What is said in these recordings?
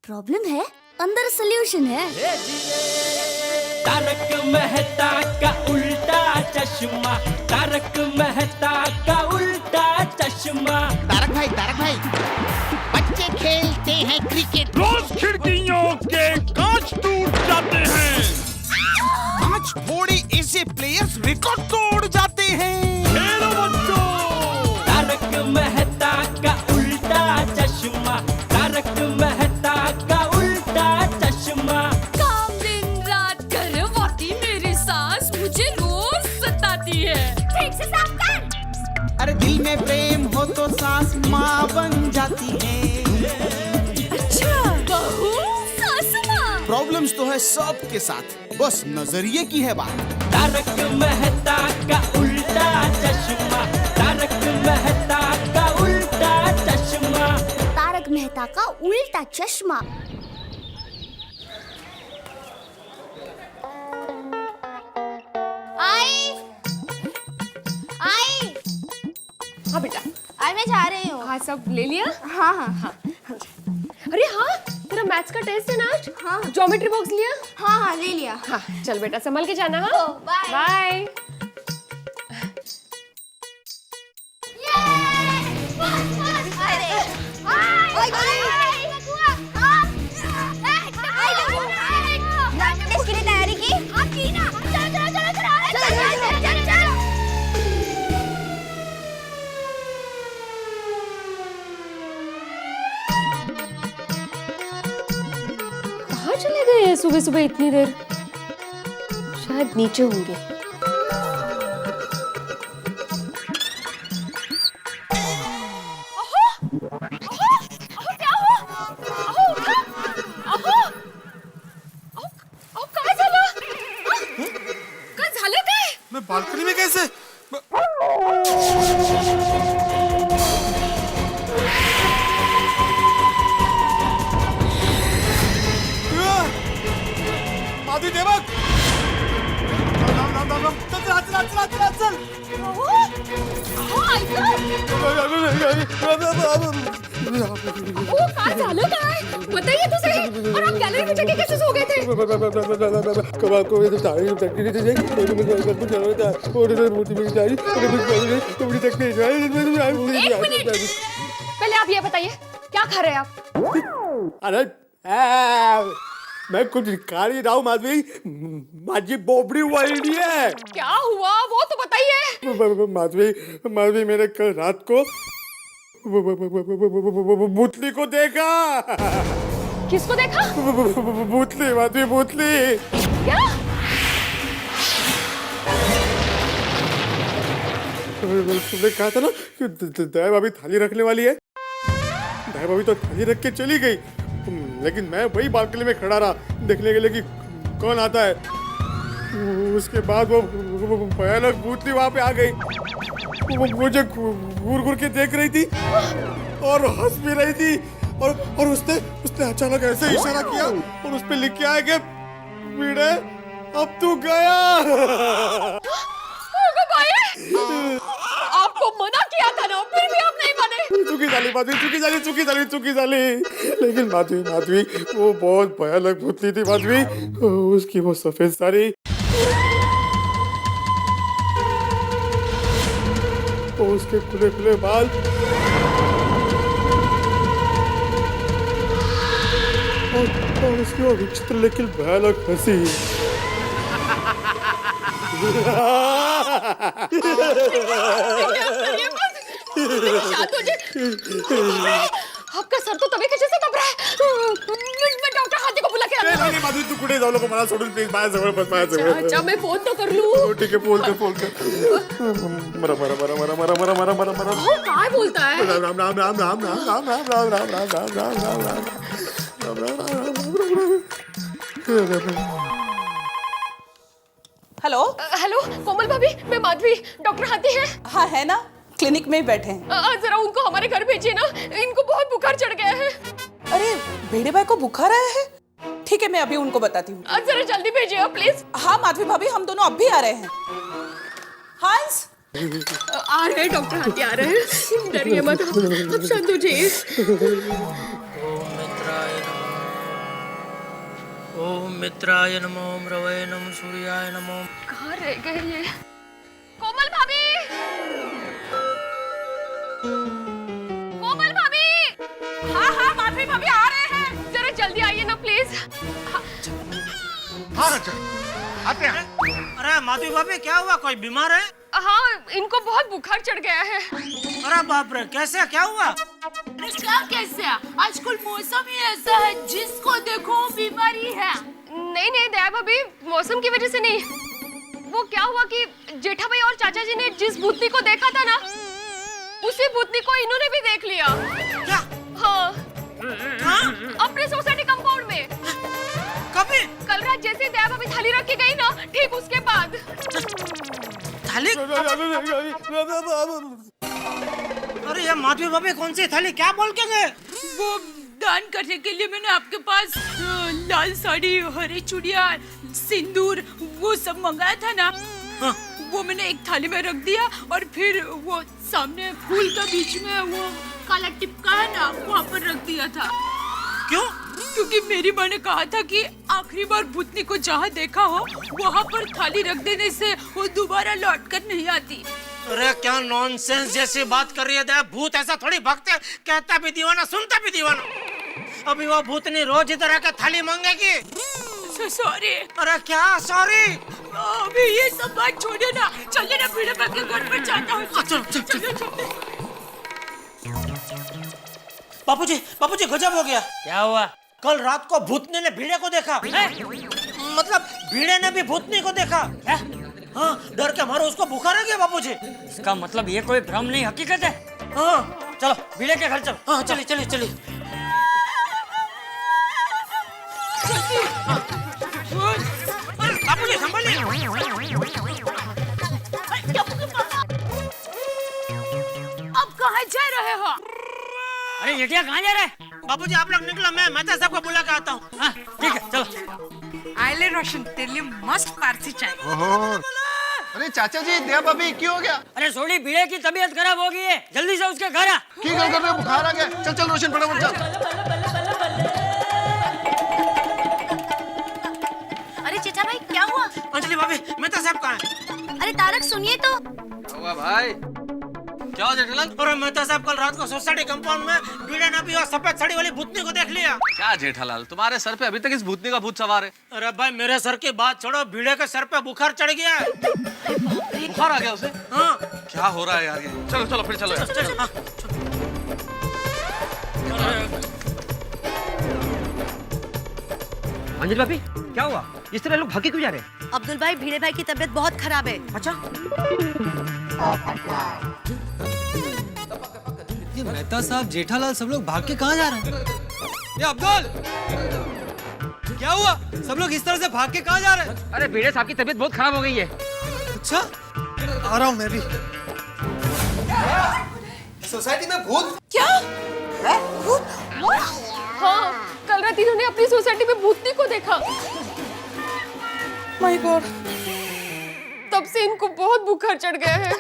Problem है, अंदर solution है। तारक मेहता का उल्टा चश्मा, तारक मेहता का उल्टा चश्मा। तारक भाई, बच्चे खेलते हैं क्रिकेट, रोज खिड़कियों के कांच टूट जाते हैं, कांच फोड़े ऐसे प्लेयर्स रिकॉर्ड तोड़ जाते हैं। खेलो बच्चों। तारक मेहता का उल्टा चश्मा, तारक मेहता का उल्टा चश्मा। काम दिन रात करवाती मेरी सास मुझे रोज सताती है। ठीक से साफ कर। अरे दिल में प्रेम हो तो सास माँ बन जाती है। अच्छा, बहू सास माँ। प्रॉब्लम्स तो है सबके साथ, बस नजरिए की है बात। तारक मेहता का उल्टा चश्मा, तारक मेहता का उल्टा चश्मा। तारक मेहता का उल्टा चश्मा। आई हाँ बेटा, आई मैं जा रही हूँ। हाँ सब ले लिया? हाँ हाँ हाँ अरे हाँ, तेरा मैथ्स का टेस्ट है ना आज? हाँ। ज्योमेट्री बॉक्स लिया? हाँ हाँ ले लिया। हाँ चल बेटा, संभल के जाना। हाँ बाय। बाय। टेस्ट के लिए तैयारी की? चलो। कहाँ चले गए हैं सुबह सुबह इतनी देर? शायद नीचे होंगे। मैं बालकनी में कैसे? माधवी देवक, चल। कहाँ झालं काय? बताइए तो सही। और आप गैलरी में जाके कैसे सो गए थे? एक मिनट, पहले आप ये बताइए क्या खा रहे हैं आप? अरे मैं कुछ खा नहीं रहा हूँ माधवी, माझी बोबड़ी वळली है। क्या हुआ वो तो बताइए। माधवी मैंने कल रात को भूतली को देखा। किसको देखा? भूतली माधवी, भूतली। क्या? तुमने कहा था ना कि दया भाभी थाली रखने वाली है। दया भाभी तो थाली रख के चली गई, लेकिन मैं वही बालकनी में खड़ा रहा देखने के लिए कि कौन आता है। उसके बाद वो भयानक भूतली वहां पे आ गई। वो मुझे घूर घूर के देख रही थी और हंस भी रही थी, और उसने अचानक ऐसे इशारा किया और उस पे लिख के आया कि वीड़े अब तू गया। आपको मना किया था ना, फिर भी आप नहीं माने। चुकी झाली। लेकिन माधवी वो बहुत भयानक भूतली थी माधवी। उसकी वो सफेद साड़ी, उसके खुले खुले बाल, और उसकी वो विचित्र लेकिन भयानक हंसी। आपका सर तो तभी कैसे दब रहा है। मैं डॉक्टर हाथी को बुला के आता हूँ। नाही माधवी, तू कुठे जाऊ नको, मला सोडून प्लीज माझ्याजवळ बस, माझ्याजवळ। अच्छा मैं फोन तो कर लूँ। ठीक है, फोन कर। मरा। वो काय बोलता है? हेलो। हेलो कोमल भाभी, मैं माधवी, डॉक्टर हाथी है। हाँ है ना, क्लिनिक में ही बैठे हैं। जरा उनको हमारे घर भेजिए ना, इनको बहुत बुखार चढ़ गया है। अरे भेड़े भाई को बुखार आया है? ठीक है, मैं अभी उनको बताती हूँ। जरा जल्दी भेजिए प्लीज। हाँ माधवी भाभी, हम दोनों अब भी आ रहे हैं। हंस, आ रहे हैं डॉक्टर हाथी, आ रहे हैं। डरिए मत, अब शांत हो जाइए। ओम मित्राय नमो, ओम रवये नमो, सूर्याय नमो। कहाँ रह गए ये? कोमल भाभी, कोमल भाभी। हाँ माधवी भाभी आ रहे हैं, जरा जल्दी आइए ना प्लीज। हाँ रचा, आते हैं। अरे माधवी भाभी क्या हुआ, कोई बीमार है? हाँ, इनको बहुत बुखार चढ़ गया है। अरे बाप रे, कैसे, क्या हुआ? क्या कैसे? आजकल मौसम ही ऐसा है, जिसको देखो बीमारी है। नहीं दया भाभी, मौसम की वजह से नहीं। वो क्या हुआ कि जेठा भाई और चाचा जी ने जिस भूतनी को देखा था ना, उसी भूतनी को इन्होंने भी देख लिया। क्या? हाँ, हाँ? अपने सोसाइटी कंपाउंड में। कभी? कल रात जैसे दया भाभी थाली रख के गई ना, ठीक उसके बाद। थाली? अरे ये माधवी भाभी कौन सी थाली, क्या बोल के गए? वो दान करने के लिए मैंने आपके पास लाल साड़ी, हरी चूड़ियां, सिंदूर, वो सब मंगाया था ना। हाँ। वो मैंने एक थाली में रख दिया और फिर वो सामने फूल का बीच में वो काला टिपका है ना, वहाँ पर रख दिया था। क्यों? क्योंकि मेरी माँ ने कहा था कि आखिरी बार भूतनी को जहाँ देखा हो वहाँ पर थाली रख देने से वो दोबारा लौट कर नहीं आती। अरे क्या नॉनसेंस जैसी बात कर रही है दया, भूत ऐसा थोड़ी भगते, कहता भी दीवाना सुनता भी दीवाना। अभी वो भूतनी रोज इधर आकर थाली मांगेगी। सॉरी। अरे क्या सॉरी? अभी ये सब बात छोड़िए ना, चलिए ना भिड़े भाई के घर पर जाता हूँ। चलो। बापूजी गजब हो गया। क्या हुआ? कल रात को भूतनी ने भीड़े को देखा है? मतलब भीड़े ने भी भूतनी को देखा है? हाँ, डर के मारो उसको बुखार है क्या बापूजी? इसका मतलब ये कोई भ्रम नहीं, हकीकत है। हाँ चलो भीड़े के घर चलो। हाँ, चलिए। बापूजी संभालिए। अब कहाँ जा रहे हो? अरे येटिया कहाँ जा रहा है? बापूजी आप लोग निकलो, मैं मेहता साहब को बुला के आता हूँ। हाँ ठीक है चलो। आइले रोशन, तेरे लिए मस्त पारसी चाय। अरे चाचा जी, दया भाभी क्यों हो गया? अरे सोडी, भीड़े की तबीयत खराब हो गई है, जल्दी से उसके घर आ। की गल कर रहे हो, बुखार आ गया? चल रोशन फटाफट चल। अरे चचा भाई क्या हुआ? अंजलि भाभी, मेहता साहब कहाँ है? अरे तारक सुनिए तो। हुआ भाई, क्या हो जेठालाल? और मेहता साहब कल रात को सोसाइटी कंपाउंड में भीड़े ने भी सफेद साड़ी वाली भूतनी को देख लिया। क्या जेठालाल, तुम्हारे सर पे अभी तक इस भूतनी का भूत सवार है? अरे भाई मेरे सर की बात छोड़ो, भीड़े के सर पे बुखार चढ़ गया है। बुखार आ गया उसे? हाँ। क्या हो रहा है यार ये? चलो फिर चलो यार। अंजलि भाभी क्या हुआ? इस तरह लोग भागे क्यों जा रहे हैं? अब्दुल भाई, भीड़े भाई की तबीयत बहुत खराब है। अच्छा, ये मेहता साहब, जेठालाल सब लोग भाग के कहाँ जा रहे हैं? ये अब्दुल, क्या हुआ? सब लोग इस तरह से भाग के कहाँ जा रहे हैं? अरे भीड़े साहब की तबीयत बहुत खराब हो गई है। अच्छा, आ रहा हूँ मैं भी। सोसाइटी में भूत? क्या? भूत? हाँ, कल रात इन्होंने अपनी सोसाइटी में भूतनी को देखा। माय गॉड, तब से इनको बहुत बुखार चढ़ गया है।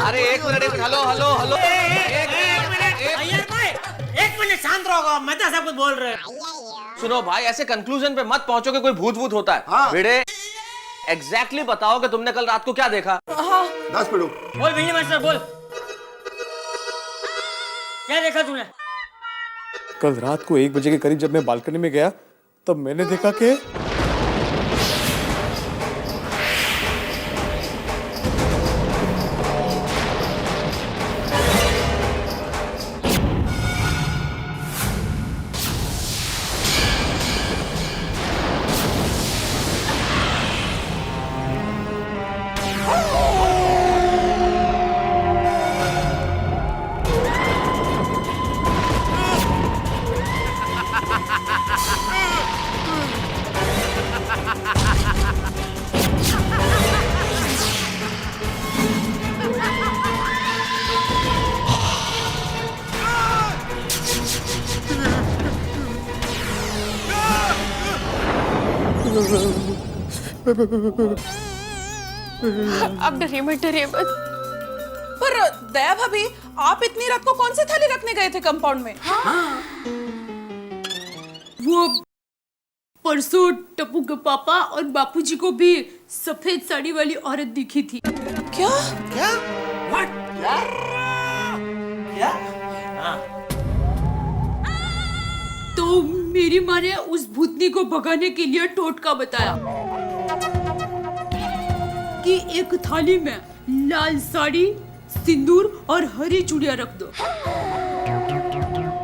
अरे एक मिनट, हेलो। एक मिनट शांत रहो, मेहता साहब कुछ बोल रहे हैं। सुनो भाई, ऐसे कंक्लूजन पे मत पहुंचो कि कोई भूत होता है। हाँ। भिड़े, एग्जैक्टली बताओ कि तुमने कल रात को क्या देखा? 10 पढ़ो। बोल भिड़े मास्टर बोल, क्या देखा तूने? कल रात को 1 बजे के करीब जब मैं बालकनी में गया, तब मैंने देखा कि आप डरिए मत, डरिए मत। पर दया भाभी, आप इतनी रात को कौन सी थाली रखने गए थे कंपाउंड में? वो परसों टप्पू के पापा और बापूजी को भी सफेद साड़ी वाली औरत दिखी थी। क्या? तो मेरी माँ ने उस भूतनी को भगाने के लिए टोटका बताया कि एक थाली में लाल साड़ी, सिंदूर और हरी चूड़ियां रख दो,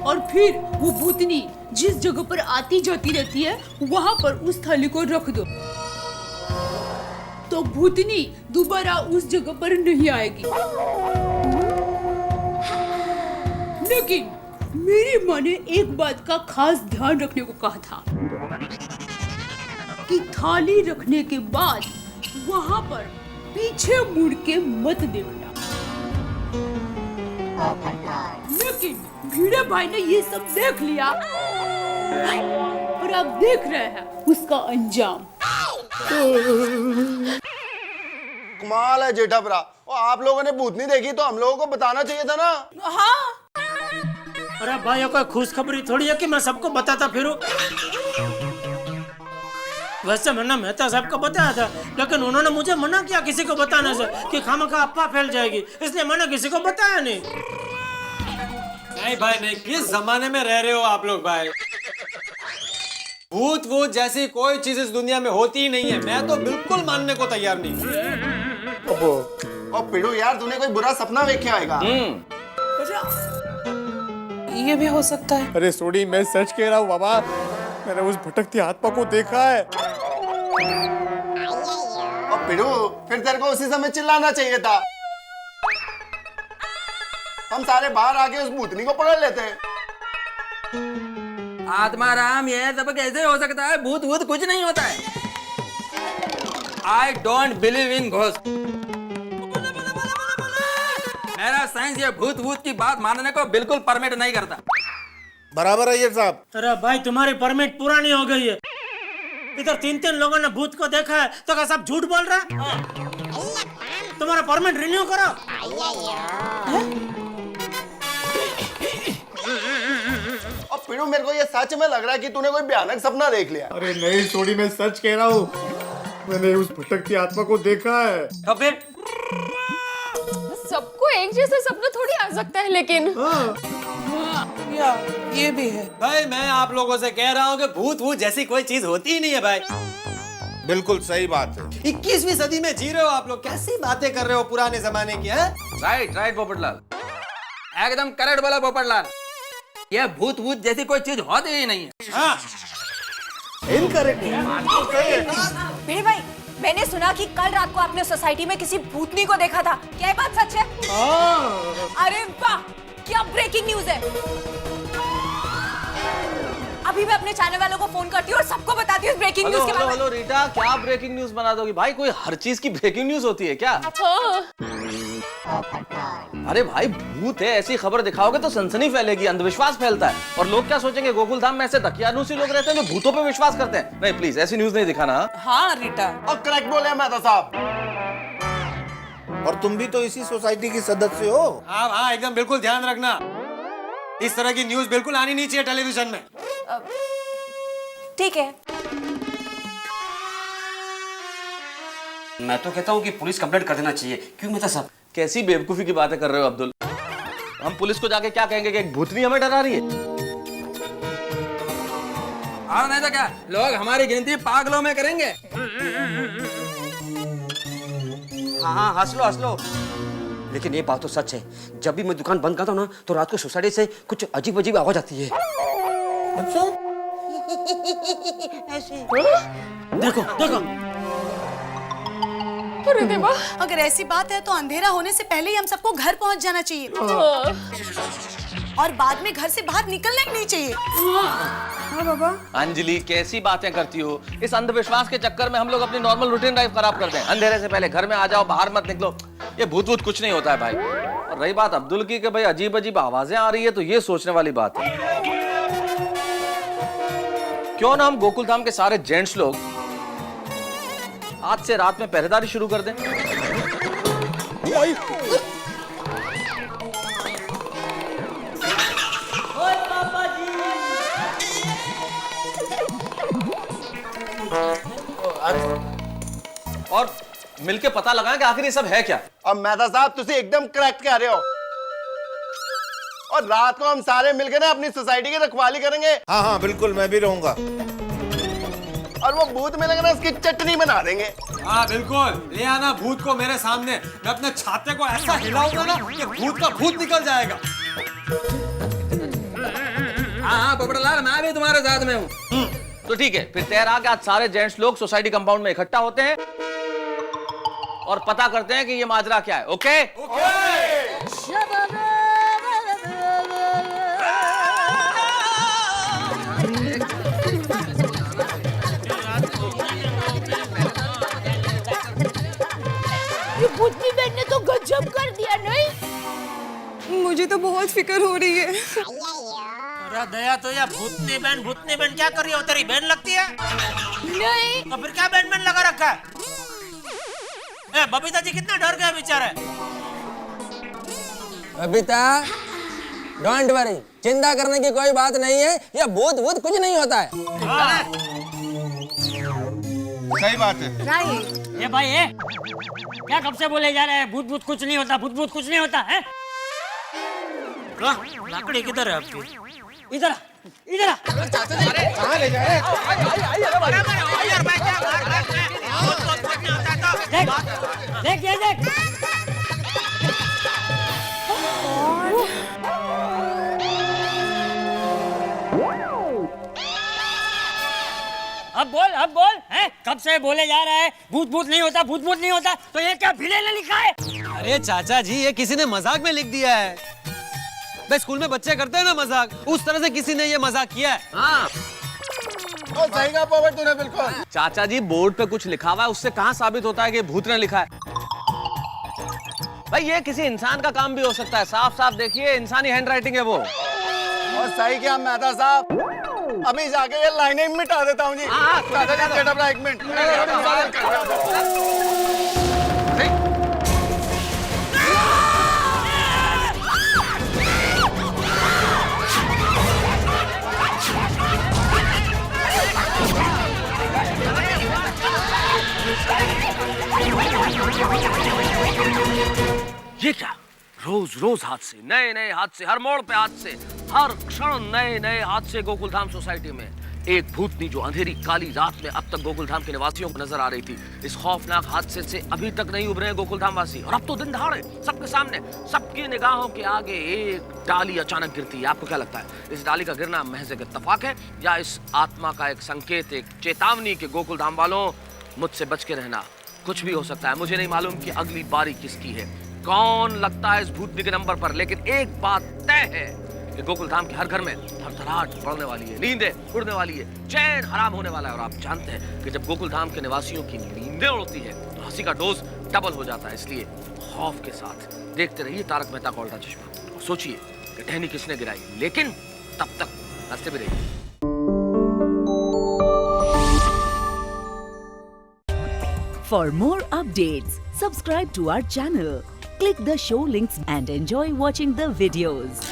और फिर वो भूतनी जिस जगह पर आती जाती रहती है वहां पर उस थाली को रख दो, तो भूतनी दोबारा उस जगह पर नहीं आएगी। लेकिन मेरी माँ ने एक बात का खास ध्यान रखने को कहा था कि थाली रखने के बाद वहां पर पीछे मुड़ के मत देखना। लेकिन भिड़े भाई ने ये सब देख लिया और अब देख रहे हैं उसका अंजाम। कमाल है जेठा भरा, और आप लोगों ने भूतनी देखी तो हम लोगों को बताना चाहिए था ना। हाँ, अरे भाई कोई खुशखबरी थोड़ी है कि मैं सबको बताता फिरूं। वैसे मैंने मेहता साहब को बताया था, लेकिन उन्होंने मुझे मना किया किसी को बताने से कि खामखा अफवाह फैल जाएगी, इसलिए मैंने किसी को बताया नहीं। नहीं भाई नहीं, किस जमाने में रह रहे हो आप लोग भाई? भूत वूत जैसी कोई चीज इस दुनिया में होती ही नहीं है। मैं तो बिल्कुल मानने को तैयार नहीं। और पिड़ू यार, तूने कोई बुरा सपना देखे आएगा। ये भी हो सकता है। अरे सोडी, मैं सच कह रहा हूँ बाबा, मैंने उस भटकती आत्मा को देखा है। और पिड़ू, फिर तेरे को उसी समय चिल्लाना चाहिए था। हम सारे बाहर आके उस भूतनी को पकड़ लेते हैं। आत्माराम, ये सब कैसे हो सकता है? भूत भूत कुछ नहीं होता है। I don't believe in ghost। मेरा साइंस ये भूत भूत की बात मानने को बिल्कुल परमिट नहीं करता। बराबर है ये साहब। अरे भाई, तुम्हारी परमिट पुरानी हो गई है। इधर 3 लोगों ने भूत को देखा है, तो क्या सब झूठ बोल रहा है? तुम्हारा परमिट रिन्यू करो। और पिड़ू, मेरे को ये सच में लग रहा है कि तूने कोई भयानक सपना देख लिया। अरे नहीं सोडी, मैं सच कह रहा हूँ, मैंने उस भटकती आत्मा को देखा है। तो फिर सबको एक जैसे सपना थोड़ी आ सकता है, लेकिन या ये भी है। भाई मैं आप लोगों से कह रहा हूँ कि भूत वूत जैसी कोई चीज होती ही नहीं है भाई। बिल्कुल सही बात है। 21वीं सदी में जी रहे हो आप लोग, कैसी बातें कर रहे हो पुराने जमाने की? है राइट राइट पोपटलाल, एकदम करेक्ट बोला पोपटलाल। ये भूत भूत जैसी कोई चीज होती ही नहीं है। हाँ। भिड़े भाई, मैंने सुना कि कल रात को आपने सोसाइटी में किसी भूतनी को देखा था, क्या ये बात सच है? अरे वाह, क्या ब्रेकिंग न्यूज है। अभी मैं अपने चैनल वालों को फोन करती हूँ और सबको बताती हूँ ब्रेकिंग न्यूज के बारे में। हेलो रीटा, क्या ब्रेकिंग न्यूज बना दोगी भाई? कोई हर चीज की ब्रेकिंग न्यूज होती है क्या? अरे भाई, भूत है ऐसी खबर दिखाओगे तो सनसनी फैलेगी, अंधविश्वास फैलता है, और लोग क्या सोचेंगे? गोकुल धाम में ऐसे दकियानूसी लोग रहते हैं जो भूतों पे विश्वास करते हैं। नहीं प्लीज, ऐसी न्यूज नहीं दिखाना। हाँ रीटा, और करेक्ट बोले मेहता साहब। और तुम भी तो इसी सोसाइटी की सदस्य हो। हाँ हाँ, एकदम बिल्कुल ध्यान रखना, इस तरह की न्यूज बिल्कुल आनी नहीं चाहिए टेलीविजन में। ठीक है। मैं तो कहता हूँ कि पुलिस कंप्लेंट कर देना चाहिए। क्यों मेहता साहब? कैसी बेवकूफी की बातें कर रहे हो अब्दुल? हम पुलिस को जाके क्या कहेंगे कि एक भूतनी हमें डरा रही है? और नहीं तो क्या, लोग हमारी गिनती पागलों में करेंगे। हाँ हाँ, हंस लो हंस लो। लेकिन ये बात तो सच है, जब भी मैं दुकान बंद करता हूँ ना, तो रात को सोसाइटी से कुछ अजीब अजीब आवाज आती है। देखो देखो। अरे देवा, अगर ऐसी बात है तो अंधेरा होने से पहले ही हम सबको घर पहुंच जाना चाहिए, और बाद में घर से बाहर निकलना ही नहीं चाहिए। हाँ बाबा। अंजलि, कैसी बातें करती हो? इस अंधविश्वास के चक्कर में हम लोग अपनी नॉर्मल रूटीन लाइफ खराब करते हैं। अंधेरे से पहले घर में आ जाओ, बाहर मत निकलो। ये भूत भूत कुछ नहीं होता है भाई। और रही बात अब्दुल की कि भाई अजीब अजीब आवाजें आ रही है, तो ये सोचने वाली बात है। क्यों ना हम गोकुल धाम के सारे जेंट्स लोग आज से रात में पहरेदारी शुरू कर दें। और मिलके पता लगाएं कि आखिर ये सब है क्या। अब मेहता साहब तुसी एकदम करेक्ट कह रहे हो। और रात को हम सारे मिलकर ना अपनी सोसाइटी की रखवाली करेंगे। हाँ हाँ बिल्कुल, मैं भी रहूंगा। और वो भूत मिलेंगे ना, उसकी चटनी बना देंगे। हाँ बिल्कुल, ले आना भूत को मेरे सामने। मैं अपने छाते को ऐसा हिलाऊंगा ना कि भूत का भूत निकल जाएगा। हाँ पोपटलाल, मैं भी तुम्हारे साथ में हूँ। तो ठीक है, फिर तैयार आके आज सारे जेंट्स लोग सोसाइटी कंपाउंड में इकट्ठा होते हैं और पता करते हैं कि ये माजरा क्या है। ओके? ये भूतनी बहन ने तो गजब कर दिया नहीं? मुझे तो बहुत फिक्र हो रही है। अरे दया तो या भूतनी बहन क्या कर रही है? तेरी बहन लगती है? नहीं। तो फिर क्या बहन लगा रखा है? बबीता जी कितना डर गए बेचारे। बबीता, डोंट वरी, चिंता करने की कोई बात नहीं है। ये भूत कुछ नहीं होता है। सही बात है। ये भाई है क्या कब से बोले जा रहे हैं भूत कुछ नहीं होता, भूत कुछ नहीं होता है? लाकड़ी किधर है आपकी? इधर इधर कहाँ ले जाए? देख ये देख। अब बोल हैं? कब से बोले जा रहा है भूत नहीं होता, भूत नहीं होता, तो ये क्या भिले ने लिखा है? अरे चाचा जी, ये किसी ने मजाक में लिख दिया है। भाई स्कूल में बच्चे करते हैं ना मजाक, उस तरह से किसी ने ये मजाक किया है। हाँ सही कहा पोपट तूने, बिल्कुल। चाचा जी, बोर्ड पे कुछ लिखा हुआ है, उससे कहाँ साबित होता है कि भूत ने लिखा है? भाई ये किसी इंसान का काम भी हो सकता है। साफ साफ देखिए, इंसानी हैंडराइटिंग है वो। और सही क्या मेहता साहब, अभी जाके ये लाइनें मिटा देता हूँ जी। चाचा जी जेठा भरा, एक मिनट। ये क्या? रोज हादसे, नए हादसे, हर मोड़ पे हादसे, हर क्षण नए हादसे गोकुलधाम सोसाइटी में। एक भूतनी जो अंधेरी काली रात में अब तक गोकुलधाम के निवासियों को नजर आ रही थी, इस खौफनाक हादसे से अभी तक नहीं उभरे हैं गोकुलधाम वासी। और अब तो दिन दहाड़े सबके सामने, सबकी निगाहों के आगे एक डाली अचानक गिरती है। आपको क्या लगता है, इस डाली का गिरना महज एक इत्तेफाक है या इस आत्मा का एक संकेत, एक चेतावनी कि गोकुलधाम वालों मुझसे बच के रहना? कुछ भी हो सकता है। मुझे नहीं मालूम कि अगली बारी किसकी है, कौन लगता है इस भूतनी के नंबर पर, लेकिन एक बात तय है कि गोकुलधाम के हर घर में थरथराहट बढ़ने वाली है, नींदें उड़ने वाली है, चैन हराम होने वाला है। और आप जानते हैं कि जब गोकुलधाम के निवासियों की नींदें उड़ती है तो हंसी का डोज डबल हो जाता है। इसलिए खौफ के साथ देखते रहिए तारक मेहता का उल्टा चश्मा और सोचिए कि टहनी किसने गिराई, लेकिन तब तक हंसते भी रहिए। For more updates, subscribe to our channel, click the show links and enjoy watching the videos.